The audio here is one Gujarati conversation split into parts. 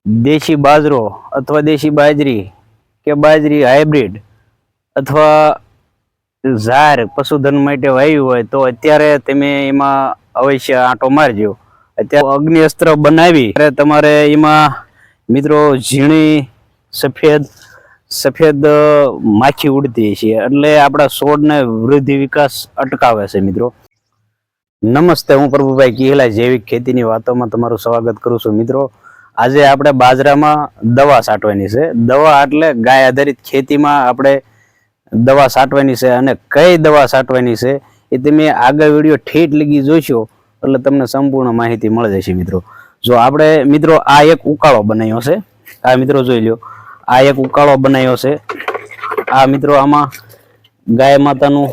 દેશી બાજરો અથવા દેશી બાજરી કે બાજરી હાઇબ્રિડ અથવા ઝાર પશુધન માટે વાવ્યું હોય તો અત્યારે તમે એમાં અવશ્ય આંટો મારજો। અત્યારે અગ્નિ અસ્ત્ર બનાવી તમારે એમાં મિત્રો ઝીણી સફેદ માખી ઉડતી છે, એટલે આપણા છોડને વૃદ્ધિ વિકાસ અટકાવે છે। મિત્રો નમસ્તે, હું પ્રભુભાઈ કિહલા જૈવિક ખેતીની વાતોમાં તમારું સ્વાગત કરું છું। મિત્રો આજે આપણે બાજરામાં દવા છાંટવાની છે। દવા એટલે ગાય આધારિત ખેતીમાં આપણે દવા છાંટવાની છે, અને કઈ દવા છાંટવાની છે એ તમે આગળ વિડીયો ઠેઠ લગી જોશો એટલે તમને સંપૂર્ણ માહિતી મળી જશે। મિત્રો જો આપણે મિત્રો આ એક ઉકાળો બનાવ્યો છે, આ મિત્રો જોઈ લો, આ એક ઉકાળો બનાવ્યો છે। આ મિત્રો આમાં ગાય માતાનું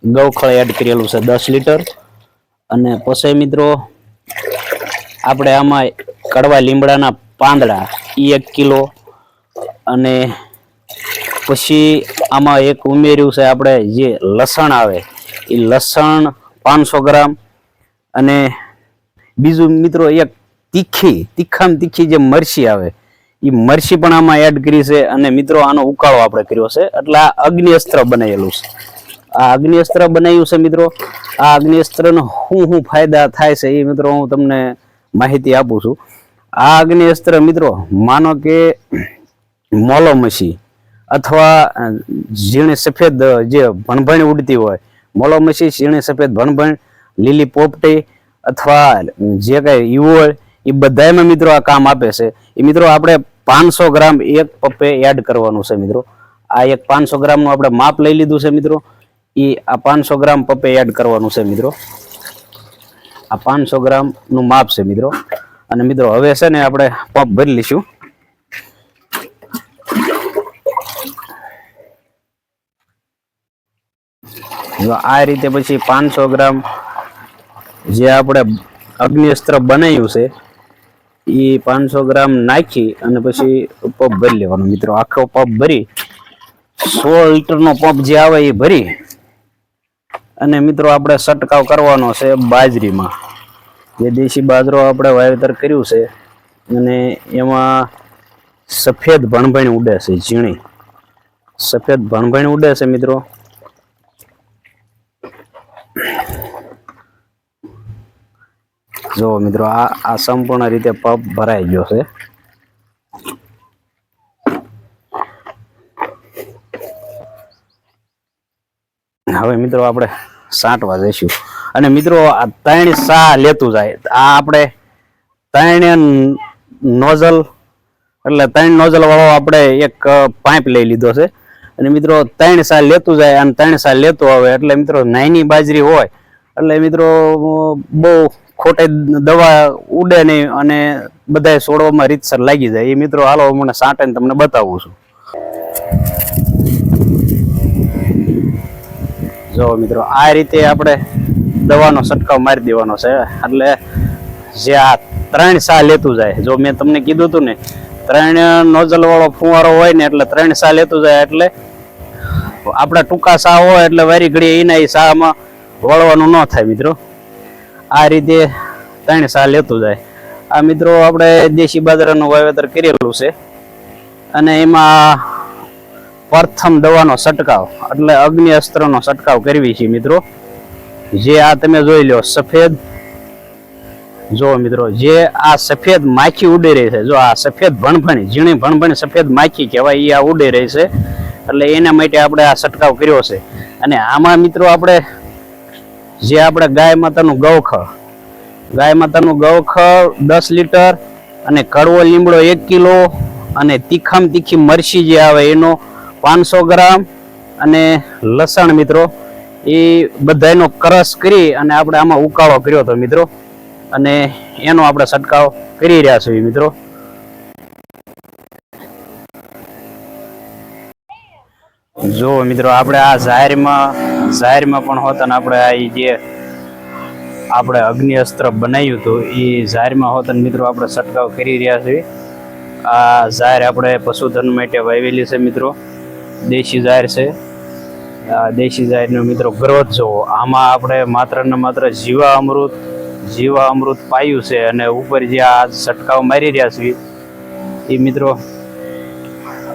ગૌખળ એડ કરેલું છે 10 લીટર, અને પછી મિત્રો આપણે આમાં કડવા લીમડાના પાંદડા 1 કિલો, અને પછી આમાં એક ઉમેર્યું છે આપણે જે લસણ આવે એ લસણ 500 ગ્રામ, અને બીજું મિત્રો એક તીખામાં તીખી જે મરચી આવે એ મરચી પણ આમાં એડ કરી છે। અને મિત્રો આનો ઉકાળો આપણે કર્યો છે, એટલે આ અગ્નિ અસ્ત્ર બનાવેલું છે। આ અગ્નિ અસ્ત્ર બનાવ્યું છે। મિત્રો આ અગ્નિ અસ્ત્રનો શું ફાયદા થાય છે એ મિત્રો હું તમને માહિતી આપું છું। આ અગ્નિ અસ્ત્ર મિત્રો માનો કે મોલો મસી અથવા ઝીણી સફેદ જે ભણભણ ઉડતી હોય, મોલો મસી, ઝીણી સફેદ ભણભણ, લીલી પોપટી અથવા જે કઈ ઈવળ, એ બધામાં મિત્રો આ કામ આપે છે। એ મિત્રો આપણે 500 ગ્રામ એક પપ્પે એડ કરવાનું છે। મિત્રો આ એક 500 ગ્રામનું આપણે માપ લઈ લીધું છે। મિત્રો એ આ 500 ગ્રામ પપ્પે એડ કરવાનું છે। મિત્રો આ 500 ગ્રામ નું માપ છે। મિત્રો અને મિત્રો હવે છે ને આપણે પંપ ભરી લઈશું। આ રીતે પછી 500 ગ્રામ જે આપણે અગ્નિ અસ્ત્ર બનાવ્યું છે એ 500 ગ્રામ નાખી અને પછી પંપ ભરી લેવાનો। મિત્રો આખો પંપ ભરી 16 લીટરનો પંપ જે આવે એ ભરી અને મિત્રો આપણે છંટકાવ કરવાનો છે બાજરીમાં। જે દેશી બાજરો આપણે વાવેતર કર્યું છે અને એમાં સફેદ ભણભણ ઉડે છે, ઝીણી સફેદ ભણભણ ઉડે છે। મિત્રો જો મિત્રો આ સંપૂર્ણ રીતે પંપ ભરાઈ ગયો છે। હવે મિત્રો આપણે છાંટવા જઈશું, અને મિત્રો આ 3 સા લેતું જાય। આ આપણે 3 નોઝલ એટલે 3 નોઝલ વાળો આપણે એક પાઇપ લઈ લીધો છે, અને મિત્રો 3 સા લેતું જાય અને 3 સા લેતું આવે। એટલે મિત્રો નાની બાજરી હોય એટલે મિત્રો બહુ ખોટે દવા ઉડે નહીં અને બધા છોડવામાં રીતસર લાગી જાય। એ મિત્રો હાલો મને છાંટીને તમને બતાવું છું। જો મિત્રો આ રીતે આપણે દવાનો છંટકાવ મારી દેવાનો છે, એટલે જે આ 3 સા લેતું જાય। જો મેં તમને કીધું હતું ને 3 નોઝલ વાળો ફુવારો હોય ને એટલે 3 સા લેતું જાય, એટલે આપણા ટૂંકા સા હોય એટલે વારી ઘડી એના એ સામાં વળવાનું ન થાય। મિત્રો આ રીતે 3 સા લેતું જાય। આ મિત્રો આપણે દેશી બાજરાનું વાવેતર કરેલું છે, અને એમાં પ્રથમ દવાનો છંટકાવ એટલે અગ્નિ અસ્ત્રનો છંટકાવ કરવી છે। મિત્રો જે આ તમે જોઈ લો સફેદ, જો મિત્રો જે આ સફેદ માખી ઉડી રહી છે, જો આ સફેદ ભણભણ, ઝીણી ભણભણ સફેદ માખી કહેવાય, એ આ ઉડી રહી છે, એટલે એના માટે આપણે આ છંટકાવ કર્યો છે। અને આમાં મિત્રો આપણે જે આપણે ગાય માતાનું ગૌખળ 10 લીટર, અને કડવો લીમડો 1 કિલો, અને તીખામાં તીખી મરચી જે આવે એનો 500 ગ્રામ, અને લસણ મિત્રો એ બધાનો ક્રશ કરી અને આપણે આમાં ઉકાળો કર્યો હતો। મિત્રો અને એનો આપણે છંટકાવ કરી રહ્યા છીએ। મિત્રો જો મિત્રો આપણે આ જાહેરમાં પણ હોતા ને આપણે આ જે આપણે અગ્નિ અસ્ત્ર બનાવ્યું હતું એ જાહેરમાં હોતા મિત્રો આપણે છંટકાવ કરી રહ્યા છીએ। આ જાહેર આપણે પશુધન માટે વાવેલી છે। મિત્રો દેશી જાહેર છે। આ દેશી જાહેરનો મિત્રો ગ્રોથ જોવો, આમાં આપણે માત્ર ને માત્ર જીવા અમૃત પાયું છે, અને ઉપર જે આ છંટકાવ મારી રહ્યા છીએ એ મિત્રો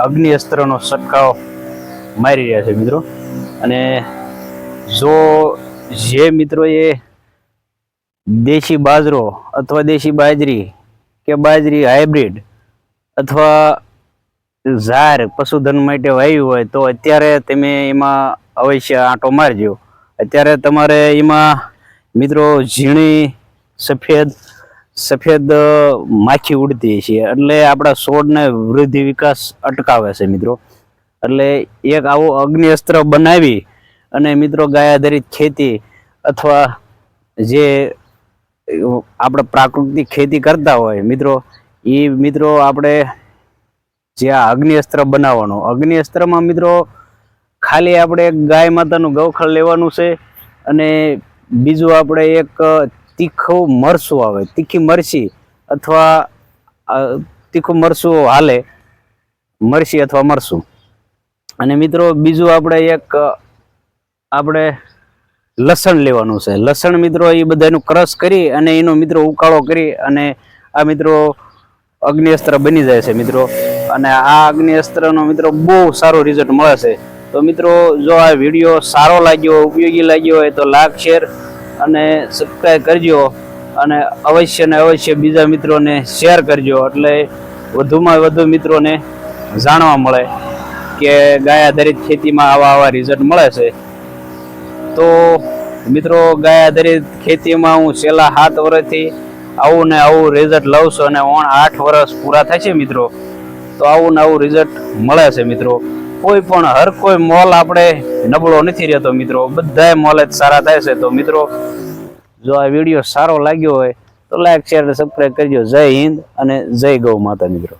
અગ્નિ અસ્ત્રનો છંટકાવ મારી રહ્યા છે મિત્રો. અને જો જે મિત્રોએ દેશી બાજરો અથવા દેશી બાજરી કે બાજરી હાઇબ્રિડ અથવા ઝાર પશુધન માટે વાવ્યું હોય તો અત્યારે તમે એમાં અવશ્ય આંટો મારજો. અત્યારે તમારે એમાં મિત્રો ઝીણી સફેદ માખી ઉડતી છે, એટલે આપણા છોડને વૃદ્ધિ વિકાસ અટકાવે છે મિત્રો. એટલે એક આવું અગ્નિ અસ્ત્ર બનાવી અને મિત્રો ગાય આધારિત ખેતી અથવા જે આપણે પ્રાકૃતિક ખેતી કરતા હોય મિત્રો, એ મિત્રો આપણે જે આ અગ્નિ અસ્ત્ર બનાવવાનો, અગ્નિ અસ્ત્રમાં મિત્રો ખાલી આપણે એક ગાય માતાનું ગૌખળ લેવાનું છે અને બીજું આપણે એક તીખું મરચું આવે, તીખી મરચી અથવા તીખું મરચું હાલે, મરચી અથવા મરચું. અને મિત્રો બીજું આપણે લસણ લેવાનું છે. લસણ મિત્રો એ બધાનું ક્રશ કરી અને એનો મિત્રો ઉકાળો કરી અને આ મિત્રો અગ્નિ અસ્ત્ર બની જાય છે મિત્રો. અને આ અગ્નિ અસ્ત્રનો મિત્રો બહુ સારો રિઝલ્ટ મળે છે. તો મિત્રો જો આ વિડીયો સારો લાગ્યો, ઉપયોગી લાગ્યો હોય તો લાઈક, શેર અને સબસ્ક્રાઈબ કરજો. અને અવશ્ય ને અવશ્ય બીજા મિત્રોને શેર કરજો, એટલે વધુમાં વધુ મિત્રોને જાણવા મળે કે ગાય આધારિત ખેતીમાં આવા રિઝલ્ટ મળે છે. તો મિત્રો ગાય આધારિત ખેતીમાં હું છેલ્લા 7 વર્ષથી આવું ને આવું રિઝલ્ટ લઉં છું અને 8 વર્ષ પૂરા થાય છે મિત્રો. તો આવું ને આવું રિઝલ્ટ મળે છે મિત્રો. કોઈ પણ હર કોઈ મોલ આપણે નબળો નથી રહેતો મિત્રો, બધાય મોલ જ સારા થાય છે. તો મિત્રો જો આ વિડીયો સારો લાગ્યો હોય તો લાઈક, શેર અને સબસ્ક્રાઈબ કરજો. જય હિન્દ અને જય ગૌ માતા મિત્રો.